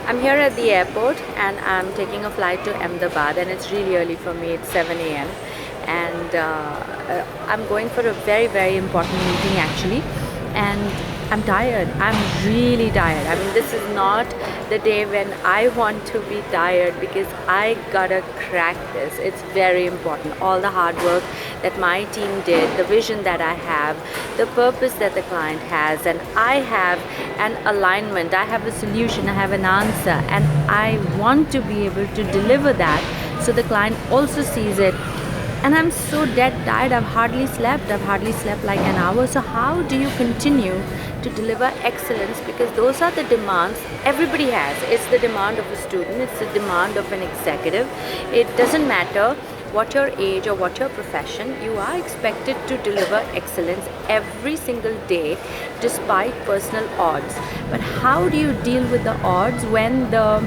I'm here at the airport and I'm taking a flight to Ahmedabad, and it's really early for me. It's 7 a.m. and I'm going for a very, very important meeting actually, and I'm tired. I'm really tired. I mean, this is not the day when I want to be tired, because I gotta crack this. It's very important. All the hard work that my team did, the vision that I have, the purpose that the client has, and I have an alignment, I have a solution, I have an answer, and I want to be able to deliver that so the client also sees it. And I'm so dead tired. I've hardly slept. I've hardly slept like an hour. So how do you continue to deliver excellence? Because those are the demands everybody has. It's the demand of a student. It's the demand of an executive. It doesn't matter what your age or what your profession, you are expected to deliver excellence every single day despite personal odds. But how do you deal with the odds when the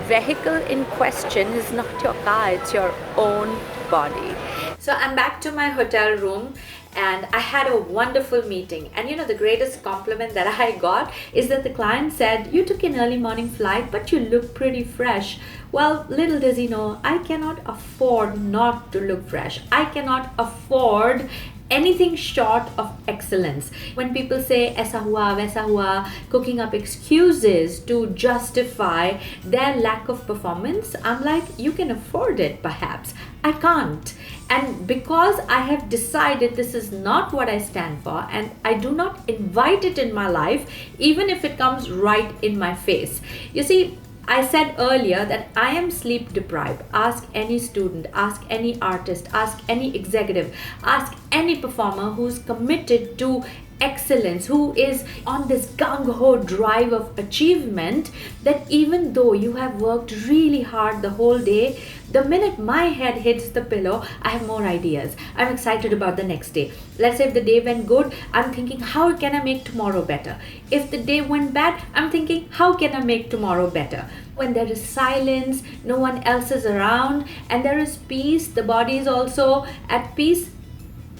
vehicle in question is not your car, it's your own body? So I'm back to my hotel room and I had a wonderful meeting. And the greatest compliment that I got is that the client said, "You took an early morning flight, but you look pretty fresh." Well, little does he know, I cannot afford not to look fresh. I cannot afford anything short of excellence. When people say aisa hua, waisa hua, cooking up excuses to justify their lack of performance, I'm like, you can afford it perhaps. I can't. And because I have decided this is not what I stand for, and I do not invite it in my life, even if it comes right in my face. You see, I said earlier that I am sleep deprived. Ask any student, ask any artist, ask any executive, ask any performer who's committed to excellence, who is on this gung-ho drive of achievement, that even though you have worked really hard the whole day, the minute my head hits the pillow, I have more ideas. I'm excited about the next day. Let's say if the day went good, I'm thinking, how can I make tomorrow better? If the day went bad, I'm thinking, how can I make tomorrow better? When there is silence, no one else is around, and there is peace, the body is also at peace,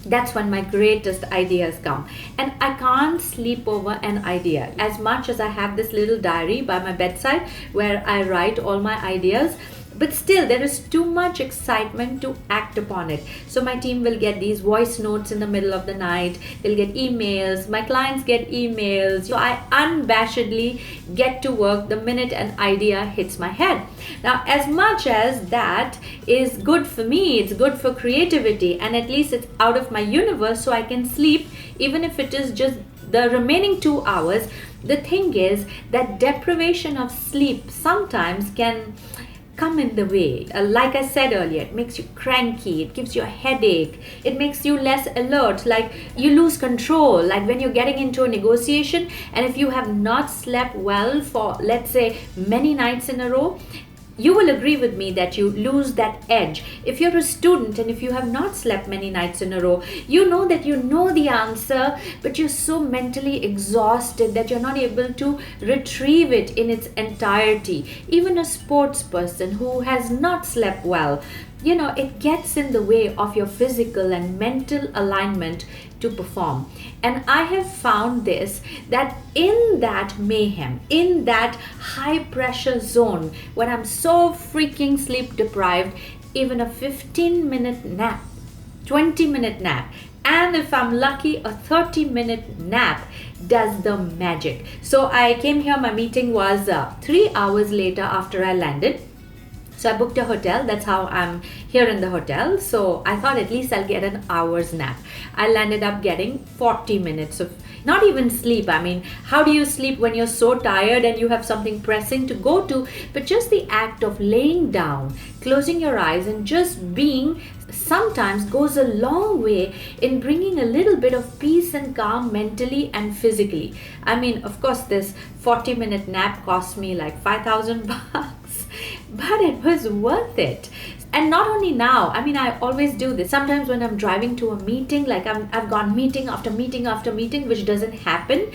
that's when my greatest ideas come. And I can't sleep over an idea. As much as I have this little diary by my bedside where I write all my ideas, but still there is too much excitement to act upon it. So my team will get these voice notes in the middle of the night, they'll get emails, my clients get emails. So I unabashedly get to work the minute an idea hits my head. Now, as much as that is good for me, it's good for creativity, and at least it's out of my universe, so I can sleep even if it is just the remaining 2 hours. The thing is that deprivation of sleep sometimes can come in the way. Like I said earlier, it makes you cranky, it gives you a headache, it makes you less alert, like you lose control. Like when you're getting into a negotiation, and if you have not slept well for, let's say, many nights in a row, you will agree with me that you lose that edge. If you're a student and if you have not slept many nights in a row, you know that you know the answer, but you're so mentally exhausted that you're not able to retrieve it in its entirety. Even a sports person who has not slept well, it gets in the way of your physical and mental alignment to perform. And I have found this, that in that mayhem, in that high pressure zone, when I'm so freaking sleep deprived, even a 15-minute nap, 20-minute nap, and if I'm lucky, a 30-minute nap does the magic. So I came here, my meeting was 3 hours later after I landed. So I booked a hotel. That's how I'm here in the hotel. So I thought at least I'll get an hour's nap. I landed up getting 40 minutes of not even sleep. I mean, how do you sleep when you're so tired and you have something pressing to go to? But just the act of laying down, closing your eyes, and just being sometimes goes a long way in bringing a little bit of peace and calm mentally and physically. I mean, of course, this 40-minute nap cost me like 5,000 bucks, but it was worth it. And not only now, I mean, I always do this. Sometimes when I'm driving to a meeting, like I've gone meeting after meeting after meeting, which doesn't happen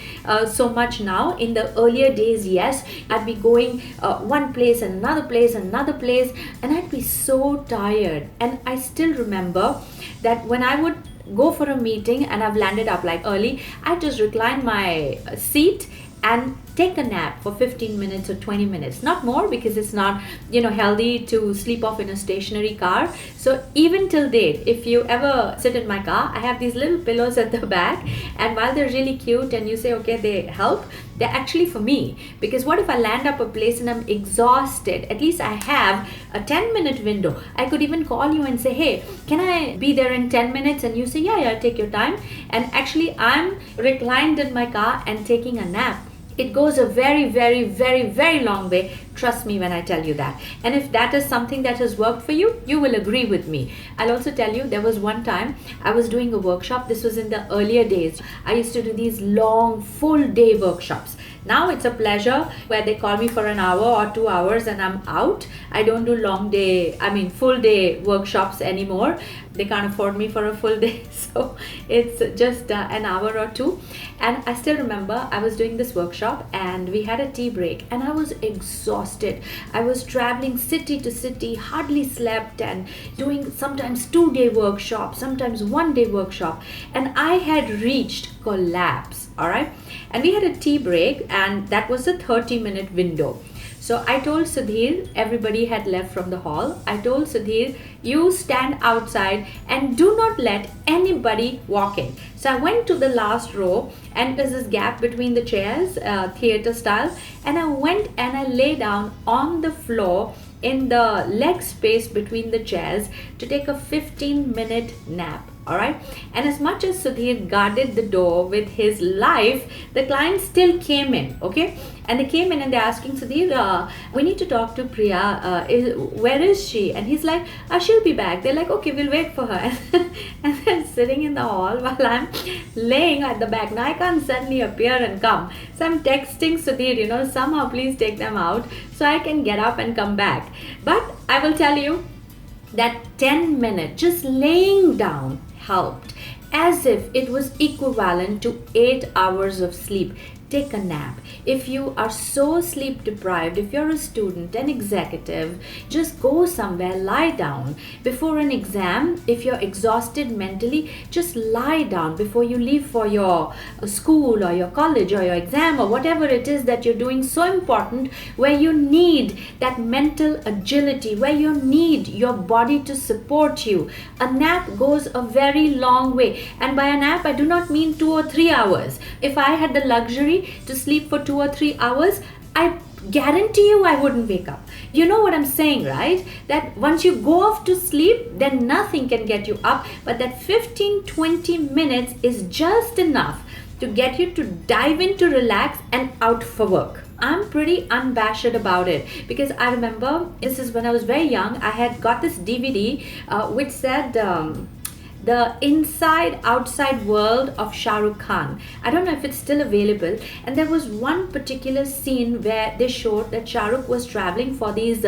so much now. In the earlier days, yes, I'd be going one place and another place and another place, and I'd be so tired. And I still remember that when I would go for a meeting and I've landed up like early, I just recline my seat and take a nap for 15 minutes or 20 minutes, not more, because it's not, healthy to sleep off in a stationary car. So even till date, if you ever sit in my car, I have these little pillows at the back, and while they're really cute and you say, okay, they help, they're actually for me. Because what if I land up a place and I'm exhausted? At least I have a 10-minute window. I could even call you and say, hey, can I be there in 10 minutes? And you say, yeah, take your time. And actually, I'm reclined in my car and taking a nap. It goes a very, very, very, very long way. Trust me when I tell you that. And if that is something that has worked for you, you will agree with me. I'll also tell you, there was one time I was doing a workshop. This was in the earlier days. I used to do these long, full day workshops. Now it's a pleasure where they call me for an hour or 2 hours and I'm out. I don't do full day workshops anymore. They can't afford me for a full day. So it's just an hour or two. And I still remember I was doing this workshop and we had a tea break and I was exhausted. I was traveling city to city, hardly slept, and doing sometimes 2-day workshops, sometimes 1-day workshop. And I had reached collapse. All right. And we had a tea break and that was a 30-minute window. So I told Sudhir, everybody had left from the hall. I told Sudhir, you stand outside and do not let anybody walk in. So I went to the last row and there's this gap between the chairs, theater style. And I went and I lay down on the floor in the leg space between the chairs to take a 15-minute nap. All right. And as much as Sudhir guarded the door with his life, the clients still came in. Okay. And they came in and they're asking Sudhir, we need to talk to Priya. Where is she? And he's like, she'll be back. They're like, okay, we'll wait for her. And then sitting in the hall while I'm laying at the back. Now I can't suddenly appear and come. So I'm texting Sudhir, somehow please take them out so I can get up and come back. But I will tell you that 10 minutes just laying down helped, as if it was equivalent to 8 hours of sleep. Take a nap. If you are so sleep deprived, if you're a student, an executive, just go somewhere, lie down. Before an exam, if you're exhausted mentally, just lie down before you leave for your school or your college or your exam or whatever it is that you're doing so important, where you need that mental agility, where you need your body to support you. A nap goes a very long way. And by a nap, I do not mean 2 or 3 hours. If I had the luxury to sleep for 2 or 3 hours, I guarantee you I wouldn't wake up. You know what I'm saying, right? That once you go off to sleep, then nothing can get you up. But that 15-20 minutes is just enough to get you to dive in, to relax and out for work. I'm pretty unabashed about it because I remember, this is when I was very young, I had got this DVD which said the inside outside world of Shahrukh Khan. I don't know if it's still available. And there was one particular scene where they showed that Shahrukh was traveling for these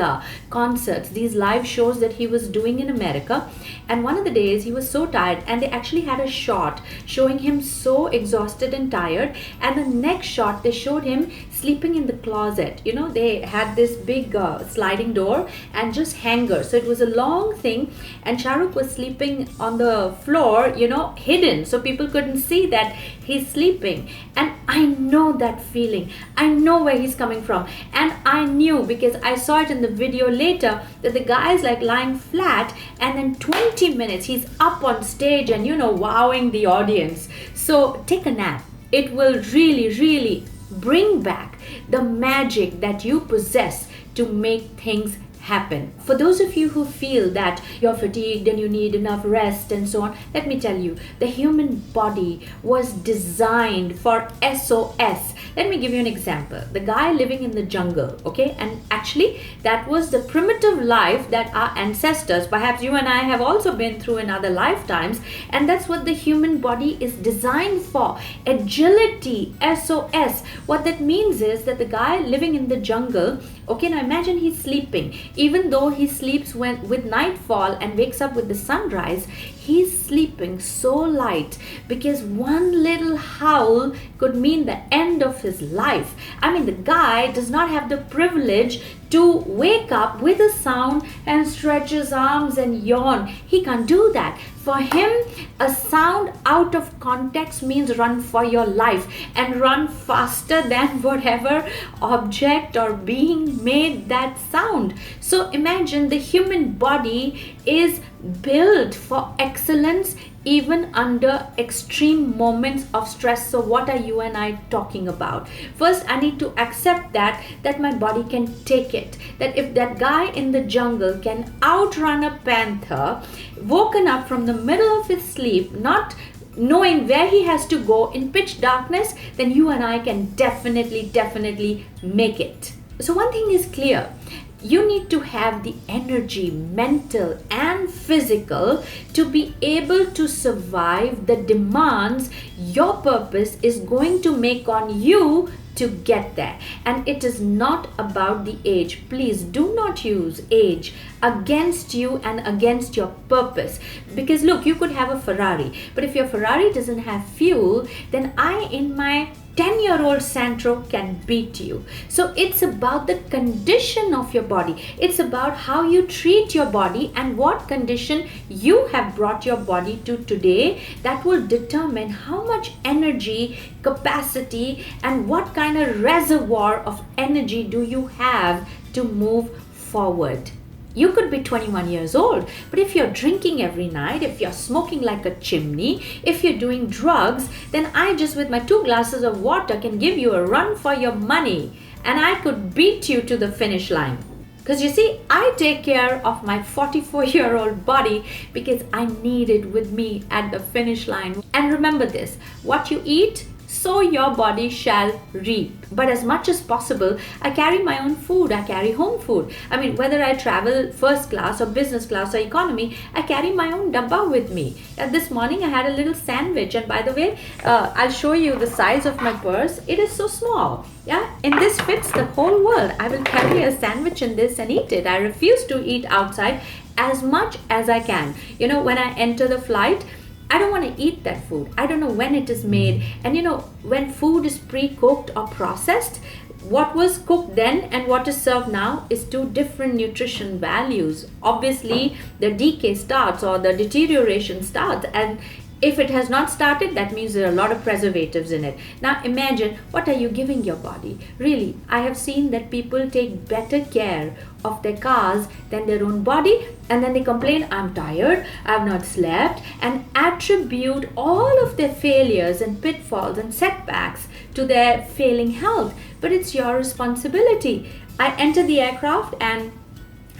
concerts, these live shows that he was doing in America. And one of the days he was so tired and they actually had a shot showing him so exhausted and tired. And the next shot they showed him sleeping in the closet. They had this big sliding door and just hangers. So it was a long thing and Shahrukh was sleeping on the floor, hidden, so people couldn't see that he's sleeping. And I know that feeling. I know where he's coming from. And I knew, because I saw it in the video later, that the guy is like lying flat and then 20 minutes he's up on stage and wowing the audience. So take a nap. It will really, really bring back the magic that you possess to make things happen. For those of you who feel that you're fatigued and you need enough rest and so on, let me tell you, the human body was designed for SOS. Let me give you an example. The guy living in the jungle, okay? And actually, that was the primitive life that our ancestors, perhaps you and I, have also been through in other lifetimes. And that's what the human body is designed for. Agility, SOS. What that means is that the guy living in the jungle, okay, now imagine he's sleeping. Even though he sleeps with nightfall and wakes up with the sunrise, he's sleeping so light because one little howl could mean the end of his life. I mean, the guy does not have the privilege to wake up with a sound and stretch his arms and yawn. He can't do that. For him, a sound out of context means run for your life and run faster than whatever object or being made that sound. So imagine the human body is built for excellence even under extreme moments of stress. So what are you and I talking about? First, I need to accept that my body can take it. That if that guy in the jungle can outrun a panther, woken up from the middle of his sleep, not knowing where he has to go in pitch darkness, then you and I can definitely make it. So one thing is clear. You need to have the energy, mental and physical, to be able to survive the demands your purpose is going to make on you to get there. And it is not about the age. Please do not use age against you and against your purpose. Because look, you could have a Ferrari, but if your Ferrari doesn't have fuel, then I in my 10-year-old Santro can beat you. So it's about the condition of your body. It's about how you treat your body and what condition you have brought your body to today. That will determine how much energy, capacity, and what kind of reservoir of energy do you have to move forward. You could be 21 years old, but if you're drinking every night, if you're smoking like a chimney, if you're doing drugs, then I just with my 2 glasses of water can give you a run for your money and I could beat you to the finish line. Because you see, I take care of my 44-year-old body because I need it with me at the finish line. And remember this, what you eat, so your body shall reap. But as much as possible, I carry my own food. I carry home food. I mean, whether I travel first class or business class or economy, I carry my own dabba with me. This morning I had a little sandwich, and by the way, I'll show you the size of my purse. It is so small. Yeah, and this fits the whole world. I will carry a sandwich in this and eat it. I refuse to eat outside as much as I can. You know, when I enter the flight, I don't want to eat that food. I don't know when it is made. And you know, when food is pre-cooked or processed, what was cooked then and what is served now is 2 different nutrition values. Obviously, the decay starts or the deterioration starts, and if it has not started, that means there are a lot of preservatives in it. Now imagine, what are you giving your body? Really, I have seen that people take better care of their cars than their own body, and then they complain, I'm tired, I've not slept, and attribute all of their failures and pitfalls and setbacks to their failing health. But it's your responsibility. I enter the aircraft and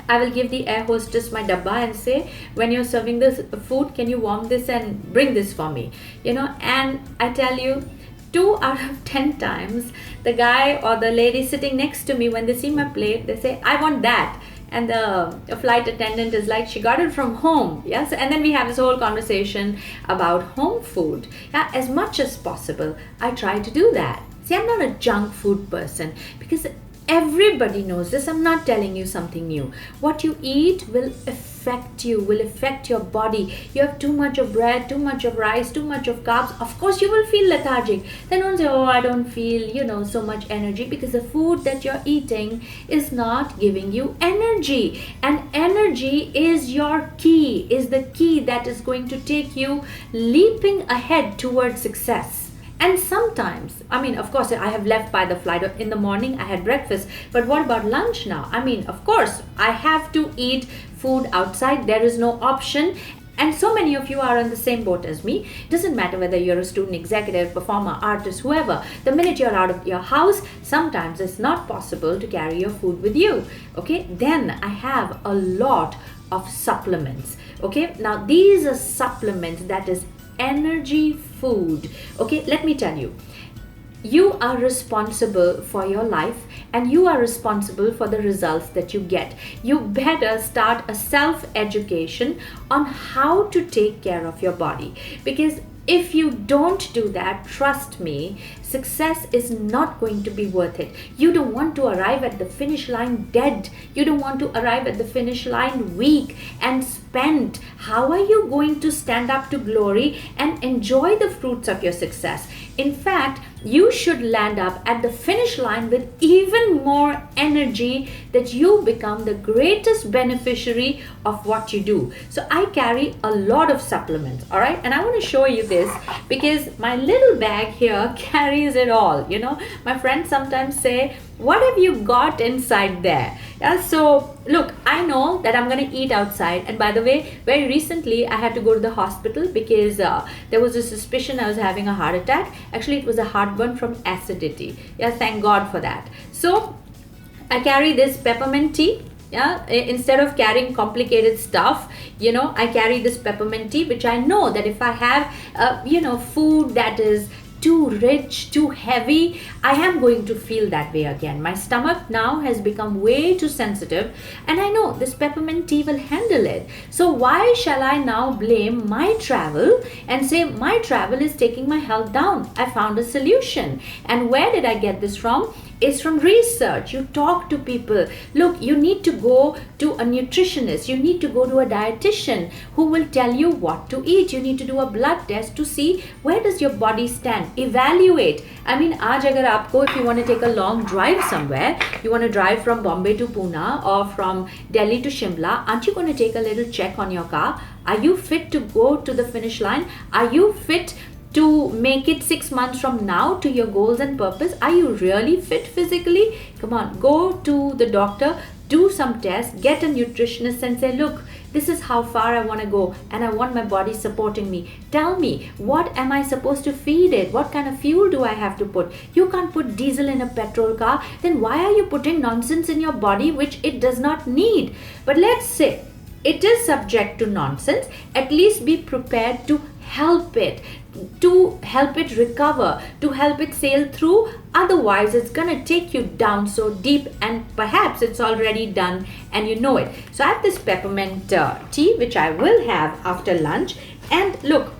I will give the air hostess my dabba and say, when you're serving this food, can you warm this and bring this for me? You know, and I tell you, 2 out of 10 times, the guy or the lady sitting next to me, when they see my plate, they say, I want that. And the flight attendant is like, she got it from home. Yes, and then we have this whole conversation about home food. Yeah, as much as possible, I try to do that. See, I'm not a junk food person because everybody knows this. I'm not telling you something new. What you eat will affect you, will affect your body. You have too much of bread, too much of rice, too much of carbs. Of course, you will feel lethargic. Then don't say, oh, I don't feel, so much energy, because the food that you're eating is not giving you energy. And energy is your key, is the key that is going to take you leaping ahead towards success. And sometimes, of course, I have left by the flight. In the morning, I had breakfast. But what about lunch now? Of course, I have to eat food outside. There is no option. And so many of you are on the same boat as me. It doesn't matter whether you're a student, executive, performer, artist, whoever. The minute you're out of your house, sometimes it's not possible to carry your food with you. Okay, then I have a lot of supplements. Okay, now these are supplements, that is energy food. Okay, let me tell you, you are responsible for your life and you are responsible for the results that you get. You better start a self-education on how to take care of your body, because if you don't do that, trust me, success is not going to be worth it. You don't want to arrive at the finish line dead. You don't want to arrive at the finish line weak and spent. How are you going to stand up to glory and enjoy the fruits of your success? In fact, you should land up at the finish line with even more energy, that you become the greatest beneficiary of what you do. So I carry a lot of supplements, all right? And I want to show you this because my little bag here carries it all. My friends sometimes say, what have you got inside there? Yeah, so look, I know that I'm going to eat outside. And by the way, very recently I had to go to the hospital because there was a suspicion I was having a heart attack. Actually, it was a heartburn from acidity. Yeah, thank God for that. So I carry this peppermint tea. Yeah, instead of carrying complicated stuff, I carry this peppermint tea, which I know that if I have food that is too rich, too heavy, I am going to feel that way again. My stomach now has become way too sensitive, and I know this peppermint tea will handle it. So why shall I now blame my travel and say my travel is taking my health down? I found a solution. And where did I get this from? It's from research. You talk to people. Look, you need to go to a nutritionist. You need to go to a dietitian who will tell you what to eat. You need to do a blood test to see where does your body stand. Evaluate. I mean, aaj agar aapko, if you want to take a long drive somewhere, you want to drive from Bombay to Pune or from Delhi to Shimla, aren't you going to take a little check on your car? Are you fit to go to the finish line? Are you fit to make it 6 months from now to your goals and purpose? Are you really fit physically? Come on, go to the doctor, do some tests, get a nutritionist and say, look, this is how far I want to go and I want my body supporting me. Tell me, what am I supposed to feed it? What kind of fuel do I have to put? You can't put diesel in a petrol car. Then why are you putting nonsense in your body which it does not need? But let's say it is subject to nonsense. At least be prepared to help it recover, to help it sail through. Otherwise, it's gonna take you down so deep, and perhaps it's already done and you know it. So I have this peppermint tea, which I will have after lunch. And look,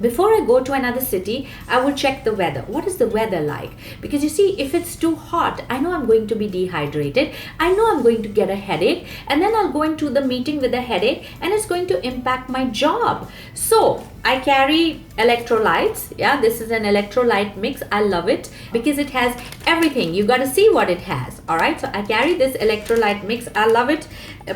before I go to another city, I will check the weather. What is the weather like? Because you see, if it's too hot, I know I'm going to be dehydrated. I know I'm going to get a headache, and then I'll go into the meeting with a headache, and it's going to impact my job. So I carry electrolytes. Yeah, this is an electrolyte mix. I love it because it has everything. You got to see what it has. All right. So I carry this electrolyte mix. I love it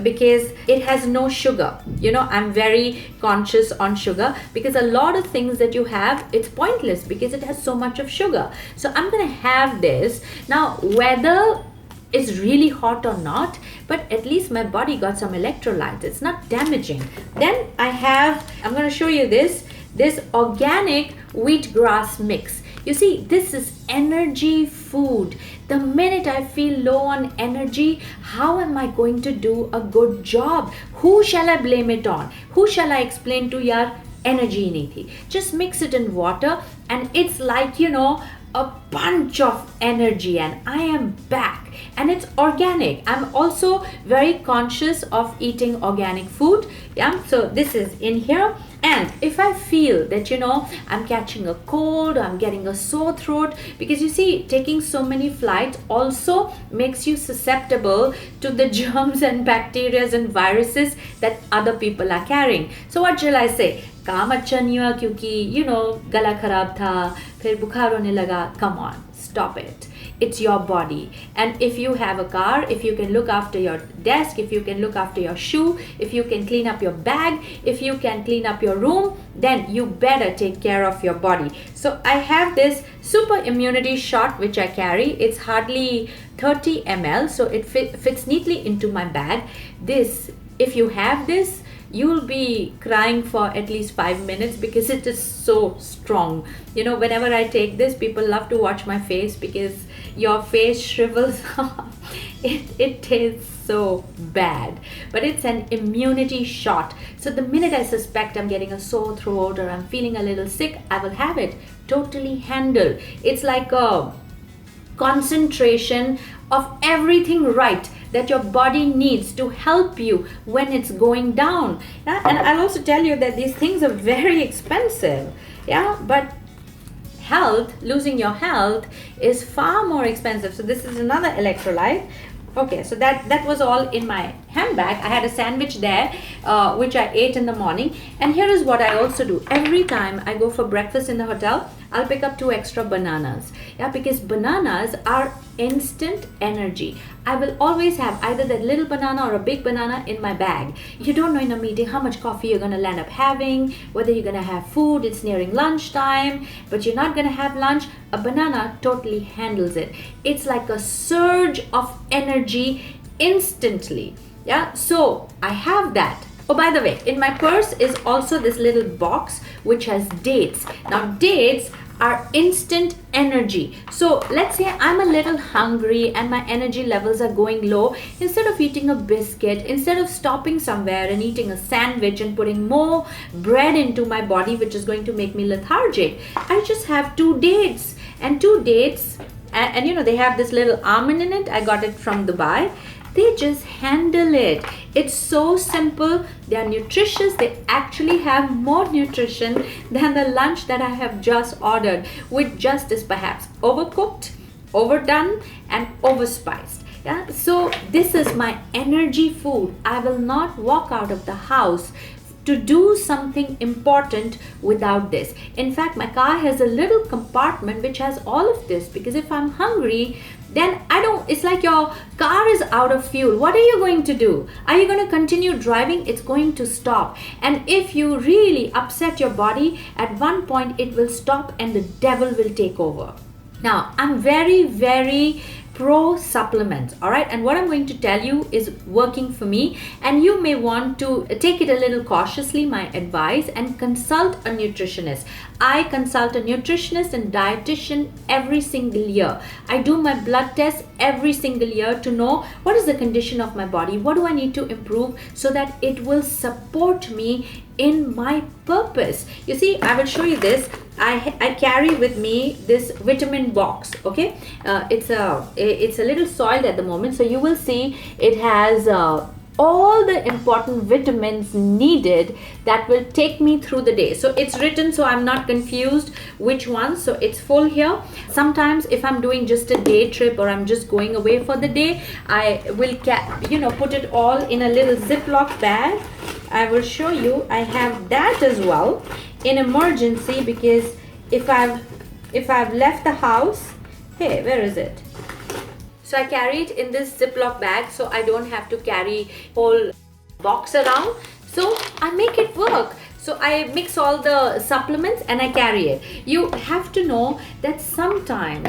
because it has no sugar. I'm very conscious on sugar because a lot of things that you have, it's pointless because it has so much of sugar. So I'm going to have this. Now, whether it's really hot or not, but at least my body got some electrolytes. It's not damaging. Then I'm going to show you this organic wheatgrass mix. You see, this is energy food. The minute I feel low on energy, how am I going to do a good job? Who shall I blame it on? Who shall I explain to? Yaar, energy nahi thi. Just mix it in water and it's like, a bunch of energy, and I am back. And it's organic. I'm also very conscious of eating organic food. Yeah, so this is in here. And if I feel that, I'm catching a cold, or I'm getting a sore throat, because you see, taking so many flights also makes you susceptible to the germs and bacteria and viruses that other people are carrying. So what shall I say? काम अच्छा नहीं हुआ क्योंकि गला खराब था, फिर बुखार होने लगा. Come on, stop it. It's your body. And if you have a car, if you can look after your desk, if you can look after your shoe, if you can clean up your bag, if you can clean up your room, then you better take care of your body. So I have this super immunity shot which I carry. It's hardly 30 ml, so it fits neatly into my bag. If you have this, you'll be crying for at least 5 minutes because it is so strong. Whenever I take this, people love to watch my face because your face shrivels up. It tastes so bad, but it's an immunity shot. So the minute I suspect I'm getting a sore throat or I'm feeling a little sick, I will have it totally handled. It's like a concentration of everything right that your body needs to help you when it's going down. Yeah? And I'll also tell you that these things are very expensive. Yeah, but losing your health is far more expensive. So this is another electrolyte. Okay, so that was all in my handbag. I had a sandwich there, which I ate in the morning. And here is what I also do. Every time I go for breakfast in the hotel, I'll pick up 2 extra bananas. Yeah, because bananas are instant energy. I will always have either that little banana or a big banana in my bag. You don't know in a meeting how much coffee you're going to land up having, whether you're going to have food, it's nearing lunchtime, but you're not going to have lunch. A banana totally handles it. It's like a surge of energy instantly. Yeah, so I have that. Oh, by the way, in my purse is also this little box which has dates. Now, dates are instant energy. So let's say I'm a little hungry and my energy levels are going low. Instead of eating a biscuit, instead of stopping somewhere and eating a sandwich and putting more bread into my body, which is going to make me lethargic, I just have 2 dates. And 2 dates, and you know, they have this little almond in it. I got it from Dubai. They just handle it. It's so simple. They are nutritious. They actually have more nutrition than the lunch that I have just ordered, which just is perhaps overcooked, overdone, and overspiced. Yeah, so this is my energy food. I will not walk out of the house to do something important without this. In fact, my car has a little compartment which has all of this, because if I'm hungry, then it's like your car is out of fuel. What are you going to do? Are you going to continue driving? It's going to stop. And if you really upset your body, at one point it will stop and the devil will take over. Now, I'm very, very pro supplements, all right, and what I'm going to tell you is working for me, and you may want to take it a little cautiously, my advice, and consult a nutritionist. I consult a nutritionist and dietitian every single year. I do my blood tests every single year to know what is the condition of my body, what do I need to improve so that it will support me in my purpose. You see, I will show you this. I carry with me this vitamin box. Okay, it's a little soiled at the moment, so you will see it has all the important vitamins needed that will take me through the day. So it's written so I'm not confused which one. So it's full here. Sometimes if I'm doing just a day trip or I'm just going away for the day, I will put it all in a little Ziploc bag. I will show you. I have that as well in emergency, because if I've left the house, hey, where is it? So I carry it in this Ziploc bag so I don't have to carry whole box around. So I make it work. So I mix all the supplements and I carry it. You have to know that sometimes,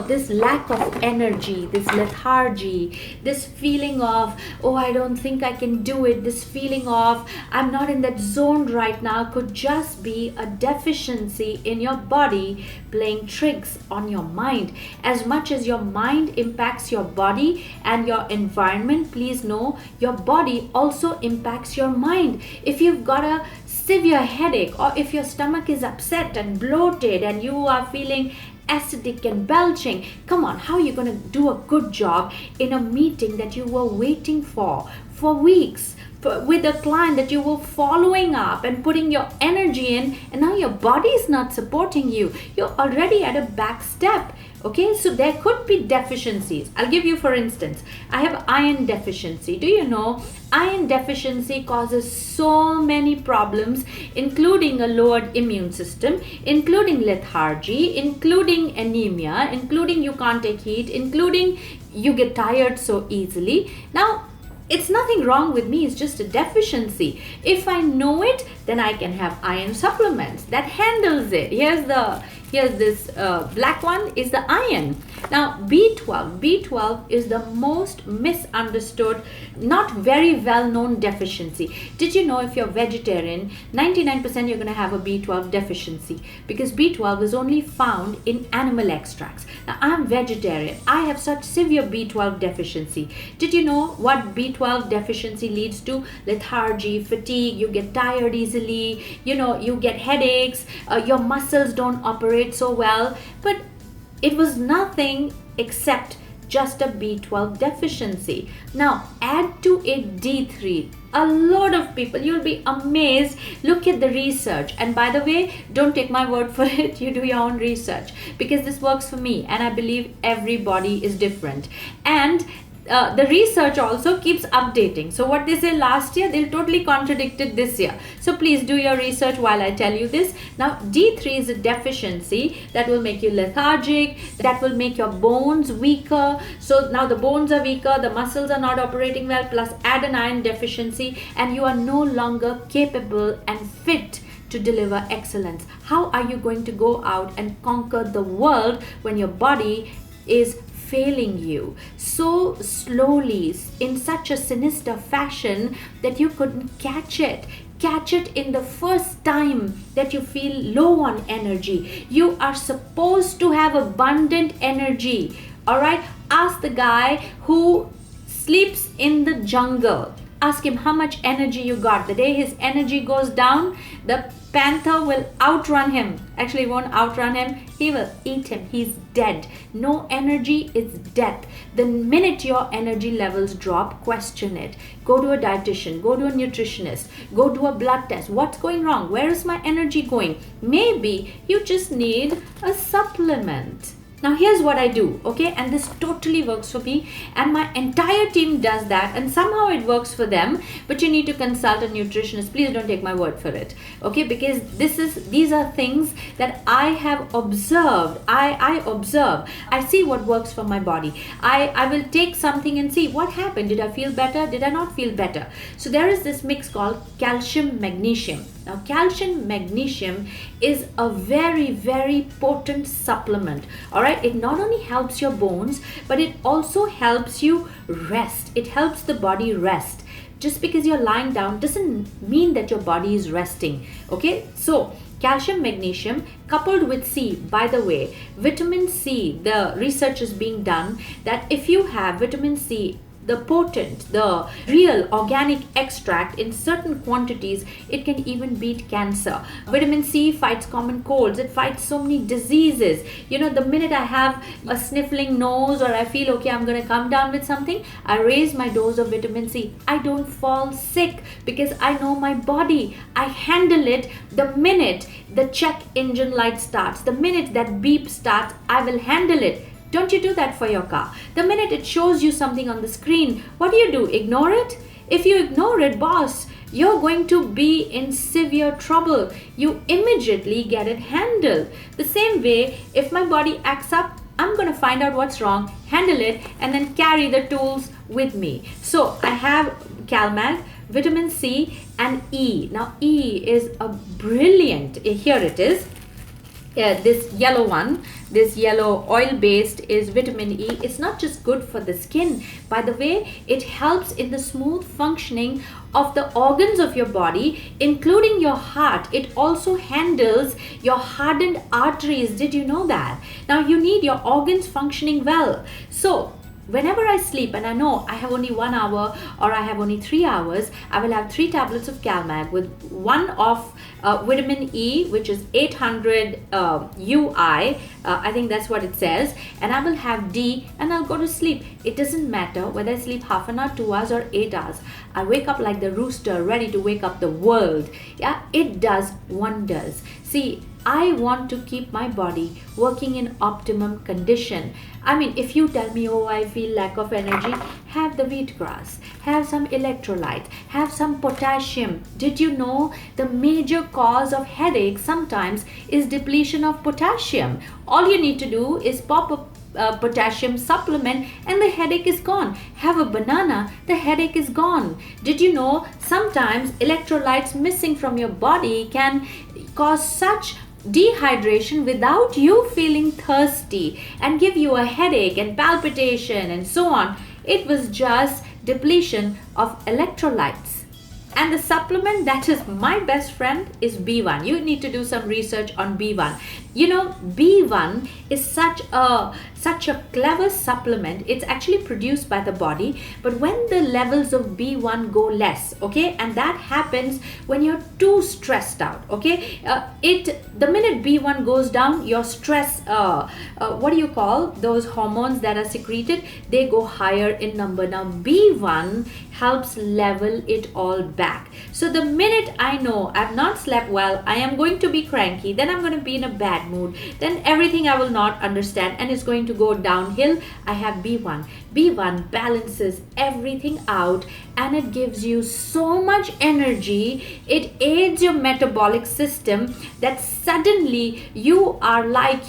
this lack of energy, this lethargy, this feeling of, oh, I don't think I can do it, this feeling of, I'm not in that zone right now, could just be a deficiency in your body playing tricks on your mind. As much as your mind impacts your body and your environment, please know your body also impacts your mind. If you've got a severe headache, or if your stomach is upset and bloated and you are feeling acidic and belching, come on, how are you going to do a good job in a meeting that you were waiting for weeks, with a client that you were following up and putting your energy in, and now your body is not supporting you? You're already at a back step. Okay, so there could be deficiencies. I'll give you, for instance, I have iron deficiency. Do you know iron deficiency causes so many problems, including a lowered immune system, including lethargy, including anemia, including you can't take heat, including you get tired so easily. Now, it's nothing wrong with me, it's just a deficiency. If I know it, then I can have iron supplements that handles it. Here's this black one is the iron. Now B12 is the most misunderstood, not very well known deficiency. Did you know if you're vegetarian, 99% you're going to have a B12 deficiency, because B12 is only found in animal extracts. Now I'm vegetarian, I have such severe B12 deficiency. Did you know what B12 deficiency leads to? Lethargy, fatigue, you get tired easily, you get headaches, your muscles don't operate so well. But it was nothing except just a B12 deficiency. Now add to it D3. A lot of people, you'll be amazed. Look at the research, and by the way, don't take my word for it, you do your own research, because this works for me and I believe everybody is different. And the research also keeps updating. So what they say last year, they'll totally contradict it this year. So please do your research while I tell you this. Now D3 is a deficiency that will make you lethargic, that will make your bones weaker. So now the bones are weaker, the muscles are not operating well, plus add an iron deficiency, and you are no longer capable and fit to deliver excellence. How are you going to go out and conquer the world when your body is failing you so slowly, in such a sinister fashion that you couldn't catch it? Catch it in the first time that you feel low on energy. You are supposed to have abundant energy. All right, ask the guy who sleeps in the jungle. Ask him how much energy you got. The day his energy goes down, the panther will outrun him. Actually, he won't outrun him. He will eat him. He's dead. No energy is death. The minute your energy levels drop, question it. Go to a dietitian. Go to a nutritionist. Go do a blood test. What's going wrong? Where is my energy going? Maybe you just need a supplement. Now here's what I do, okay, and this totally works for me, and my entire team does that, and somehow it works for them, but you need to consult a nutritionist. Please don't take my word for it, okay, because these are things that I have observed. I observe. I see what works for my body. I will take something and see what happened. Did I feel better? Did I not feel better? So there is this mix called calcium magnesium. Now calcium magnesium is a very, very potent supplement. All right, it not only helps your bones, but it also helps you rest. It helps the body rest. Just because you're lying down doesn't mean that your body is resting. Okay, so calcium magnesium coupled with C. By the way, vitamin C, the research is being done that if you have vitamin C, the potent, the real organic extract in certain quantities, it can even beat cancer. Vitamin C fights common colds. It fights so many diseases. You know, the minute I have a sniffling nose or I feel okay, I'm going to come down with something, I raise my dose of vitamin C. I don't fall sick because I know my body. I handle it the minute the check engine light starts. The minute that beep starts, I will handle it. Don't you do that for your car? The minute it shows you something on the screen, what do? Ignore it? If you ignore it, boss, you're going to be in severe trouble. You immediately get it handled. The same way, if my body acts up, I'm going to find out what's wrong, handle it, and then carry the tools with me. So I have CalMag, vitamin C, and E. Now E is a brilliant, here it is. This yellow one, this yellow oil based is vitamin E. It's not just good for the skin. By the way, it helps in the smooth functioning of the organs of your body, including your heart. It also handles your hardened arteries. Did you know that? Now you need your organs functioning well. So whenever I sleep and I know I have only 1 hour or I have only 3 hours, I will have 3 tablets of CalMag with one of vitamin E, which is 800 UI. I think that's what it says. And I will have D and I'll go to sleep. It doesn't matter whether I sleep half an hour, 2 hours or 8 hours. I wake up like the rooster, ready to wake up the world. Yeah, it does wonders. See, I want to keep my body working in optimum condition. I mean, if you tell me, oh, I feel lack of energy, have the wheatgrass, have some electrolyte, have some potassium. Did you know the major cause of headache sometimes is depletion of potassium? All you need to do is pop a potassium supplement and the headache is gone. Have a banana, the headache is gone. Did you know sometimes electrolytes missing from your body can cause such dehydration without you feeling thirsty and give you a headache and palpitation and so on? It was just depletion of electrolytes. And the supplement that is my best friend is B1. You need to do some research on B1. You know, B1 is such a clever supplement. It's actually produced by the body, but when the levels of B1 go less, okay, and that happens when you're too stressed out, okay, the minute B1 goes down, your stress, what do you call those hormones that are secreted, they go higher in number. Now B1 helps level it all back. So the minute I know I've not slept well, I am going to be cranky, then I'm going to be in a bad mood, then everything I will not understand and it's going to go downhill. I have B1. B1 balances everything out and it gives you so much energy. It aids your metabolic system that suddenly you are like,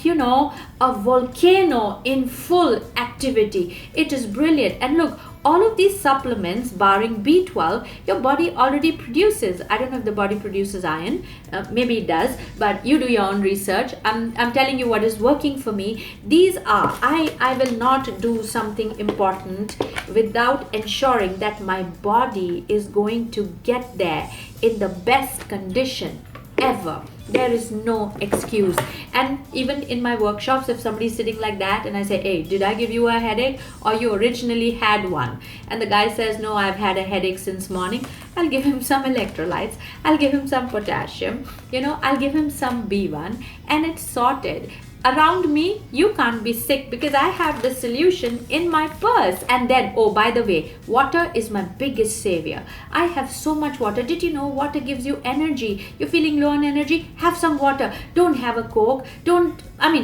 a volcano in full activity. It is brilliant. And look, all of these supplements, barring B12, your body already produces. I don't know if the body produces iron. Maybe it does, but you do your own research. I'm telling you what is working for me. These are, I will not do something important without ensuring that my body is going to get there in the best condition ever. There is no excuse. And even in my workshops, if somebody's sitting like that and I say, hey, did I give you a headache, or you originally had one? And the guy says, no, I've had a headache since morning. I'll give him some electrolytes, I'll give him some potassium, I'll give him some B1, and it's sorted. Around me, you can't be sick because I have the solution in my purse. And then, oh, by the way, water is my biggest savior. I have so much water. Did you know water gives you energy? You're feeling low on energy? Have some water. Don't have a Coke.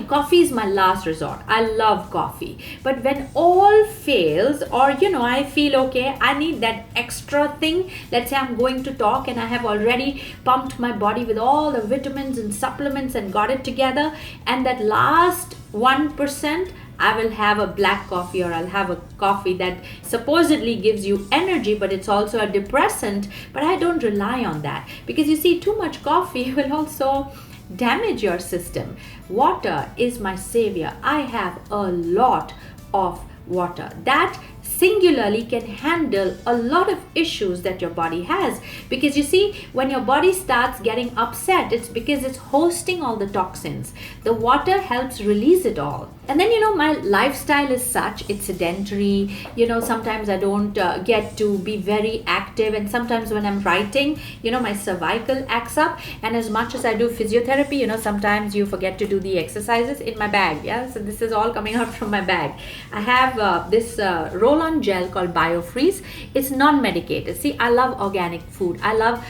Coffee is my last resort. I love coffee. But when all fails, or, I feel okay, I need that extra thing. Let's say I'm going to talk and I have already pumped my body with all the vitamins and supplements and got it together. And that last 1%, I will have a black coffee, or I'll have a coffee that supposedly gives you energy, but it's also a depressant. But I don't rely on that, because you see, too much coffee will also damage your system. Water is my savior. I have a lot of water that singularly can handle a lot of issues that your body has. Because you see, when your body starts getting upset, it's because it's hosting all the toxins. The water helps release it all. And then, my lifestyle is such, it's sedentary. Sometimes I don't get to be very active. And sometimes when I'm writing, my cervical acts up. And as much as I do physiotherapy, sometimes you forget to do the exercises in my bag. Yeah, so this is all coming out from my bag. I have this roll-on gel called BioFreeze. It's non-medicated. See, I love organic food. I love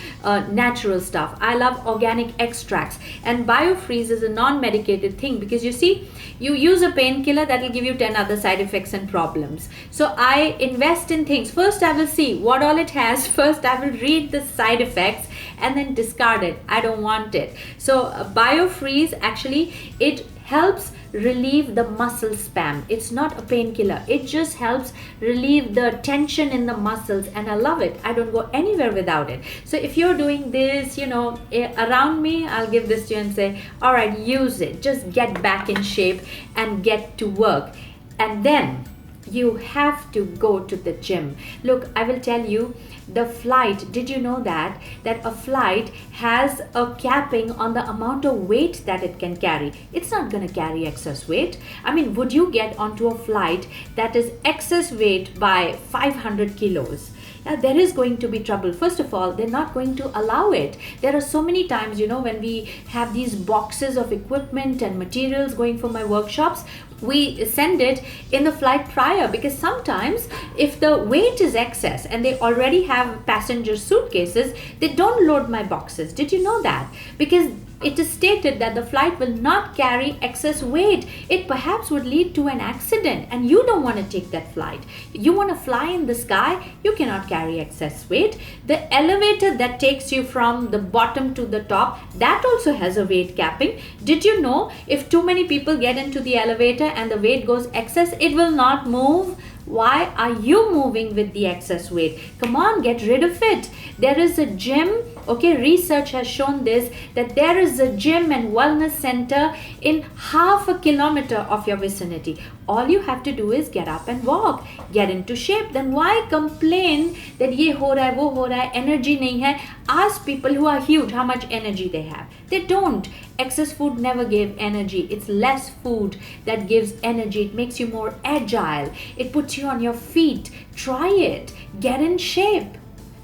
natural stuff. I love organic extracts. And BioFreeze is a non-medicated thing, because you see, you use a painkiller that will give you 10 other side effects and problems. So I invest in things. First, I will see what all it has. First, I will read the side effects and then discard it. I don't want it. So BioFreeze, actually, it helps relieve the muscle spasm. It's not a painkiller. It just helps relieve the tension in the muscles, and I love it. I don't go anywhere without it. So if you're doing this, around me, I'll give this to you and say, all right, use it. Just get back in shape and get to work. And then you have to go to the gym. Look, I will tell you, the flight, did you know that a flight has a capping on the amount of weight that it can carry? It's not going to carry excess weight. Would you get onto a flight that is excess weight by 500 kilos? Yeah, there is going to be trouble. First of all, they're not going to allow it. There are so many times, when we have these boxes of equipment and materials going for my workshops, we send it in the flight prior, because sometimes if the weight is excess and they already have passenger suitcases, they don't load my boxes. Did you know that? Because it is stated that the flight will not carry excess weight. It perhaps would lead to an accident, and you don't want to take that flight. You want to fly in the sky, you cannot carry excess weight. The elevator that takes you from the bottom to the top, that also has a weight capping. Did you know if too many people get into the elevator and the weight goes excess, it will not move? Why are you moving with the excess weight? Come on, get rid of it. There is a gym, okay, research has shown this, that there is a gym and wellness center in half a kilometer of your vicinity. All you have to do is get up and walk, get into shape. Then why complain that ye ho raha hai, wo ho raha hai, energy nahi hai? Ask people who are huge how much energy they have. They don't. Excess food never gave energy. It's less food that gives energy. It makes you more agile. It puts you on your feet. Try it. Get in shape.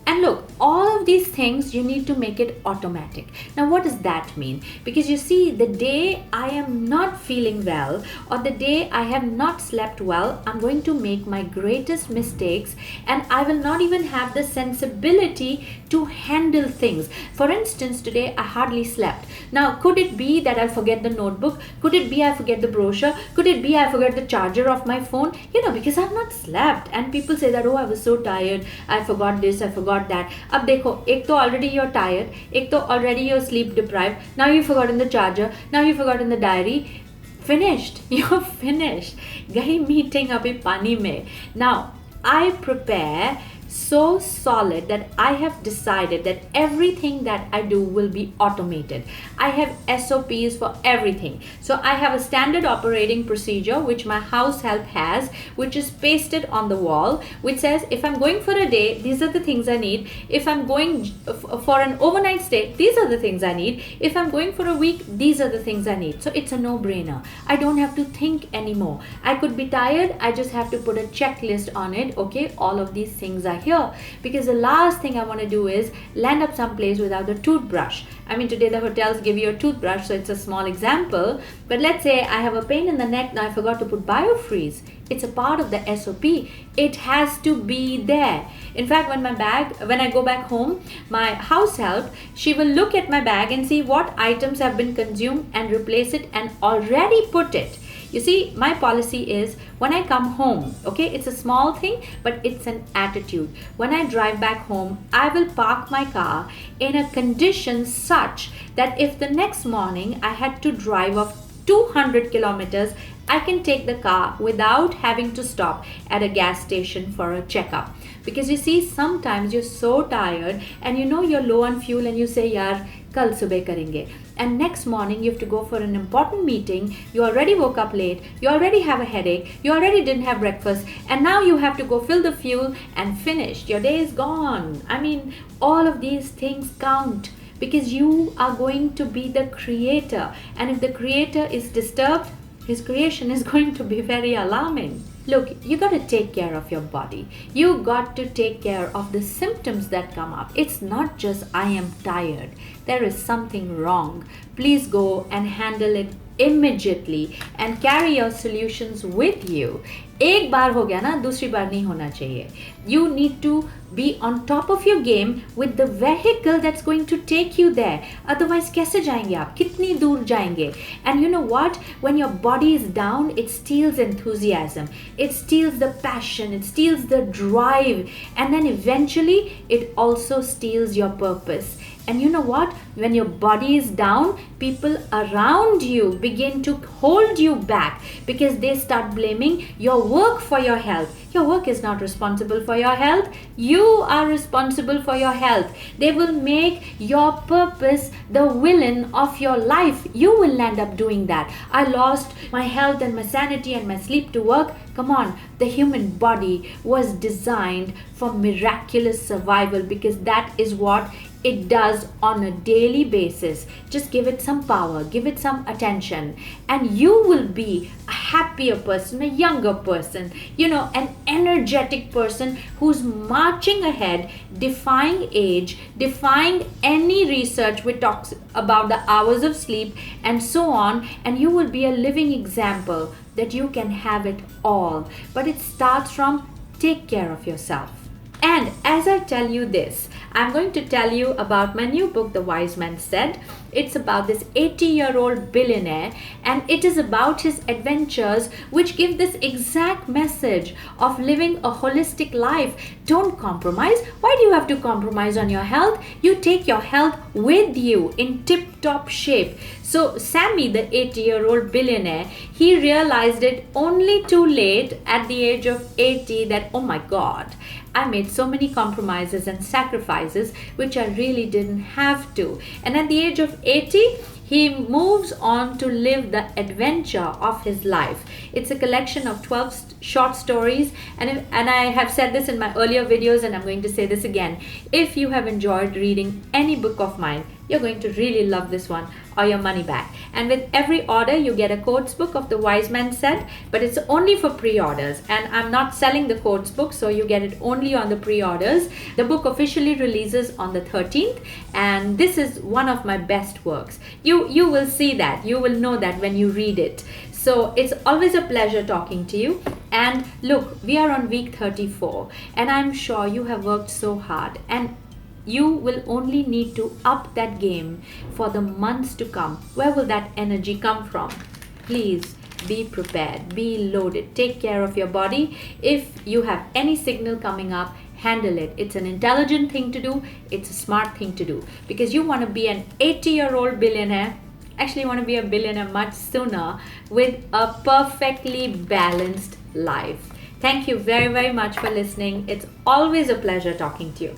And look, all of these things you need to make it automatic. Now, what does that mean? Because you see, the day I am not feeling well or the day I have not slept well, I'm going to make my greatest mistakes and I will not even have the sensibility to handle things. For instance, today I hardly slept. Now, could it be that I'll forget the notebook? Could it be I forget the brochure? Could it be I forget the charger of my phone? Because I've not slept. And people say that, oh, I was so tired, I forgot this, I forgot that. Ab dekho, ek to already you're tired, ek to already you're sleep deprived, now you've forgotten the charger, now you've forgotten the diary. Finished. You're finished. Gahi meeting abhi pani mein. Now, I prepare so solid that I have decided that everything that I do will be automated. I have SOPs for everything. So I have a standard operating procedure which my house help has, which is pasted on the wall, which says if I'm going for a day, these are the things I need. If I'm going for an overnight stay, these are the things I need. If I'm going for a week, these are the things I need. So it's a no-brainer. I don't have to think anymore. I could be tired, I just have to put a checklist on it. Okay, all of these things are here. Because the last thing I want to do is land up someplace without a toothbrush. I mean, today the hotels give you a toothbrush, so it's a small example. But let's say I have a pain in the neck, now I forgot to put biofreeze. It's a part of the SOP. It has to be there. In fact, when I go back home, my house help, she will look at my bag and see what items have been consumed and replace it and already put it. You see, my policy is when I come home, okay, it's a small thing, but it's an attitude. When I drive back home, I will park my car in a condition such that if the next morning I had to drive off 200 kilometers, I can take the car without having to stop at a gas station for a checkup. Because you see, sometimes you're so tired and you're low on fuel and you say, yaar, kal subah karenge. And next morning you have to go for an important meeting, you already woke up late, you already have a headache, you already didn't have breakfast, and now you have to go fill the fuel and finish. Your day is gone. I mean, all of these things count because you are going to be the creator. And if the creator is disturbed, his creation is going to be very alarming. Look, you got to take care of your body. You got to take care of the symptoms that come up. It's not just I am tired. There is something wrong. Please go and handle it immediately and carry your solutions with you. एक बार हो गया ना, दूसरी बार नहीं होना चाहिए. You need to be on top of your game with the vehicle that's going to take you there. Otherwise, कैसे जाएंगे आप? कितनी दूर जाएंगे? And you know what? When your body is down, it steals enthusiasm. It steals the passion. It steals the drive. And then eventually, it also steals your purpose. And you know what? When your body is down, people around you begin to hold you back because they start blaming your work for your health. Your work is not responsible for your health. You are responsible for your health. They will make your purpose the villain of your life. You will end up doing that. I lost my health and my sanity and my sleep to work. Come on, the human body was designed for miraculous survival because that is what it does on a daily basis. Just give it some power, give it some attention, and you will be a happier person, a younger person, an energetic person who's marching ahead, defying age, defying any research which talks about the hours of sleep and so on, and you will be a living example that you can have it all. But it starts from take care of yourself. And as I tell you this, I'm going to tell you about my new book, The Wise Man Said. It's about this 80-year-old billionaire, and it is about his adventures which give this exact message of living a holistic life. Don't compromise. Why do you have to compromise on your health? You take your health with you in tip-top shape. So Sammy, the 80-year-old billionaire, he realized it only too late at the age of 80 that, oh my God, I made so many compromises and sacrifices which I really didn't have to. And at the age of 80, he moves on to live the adventure of his life. It's a collection of 12 short stories, and I have said this in my earlier videos, and I'm going to say this again. If you have enjoyed reading any book of mine, you're going to really love this one. or your money back. And with every order, you get a quotes book of the Wise Man set, but it's only for pre-orders. And I'm not selling the quotes book, so you get it only on the pre-orders. The book officially releases on the 13th, and this is one of my best works. You will see that. You will know that when you read it. So it's always a pleasure talking to you. And look, we are on week 34, and I'm sure you have worked so hard, and you will only need to up that game for the months to come. Where will that energy come from? Please be prepared, be loaded, take care of your body. If you have any signal coming up, handle it. It's an intelligent thing to do, it's a smart thing to do, because you want to be an 80-year-old billionaire. Actually, you want to be a billionaire much sooner with a perfectly balanced life. Thank you very, very much for listening. It's always a pleasure talking to you.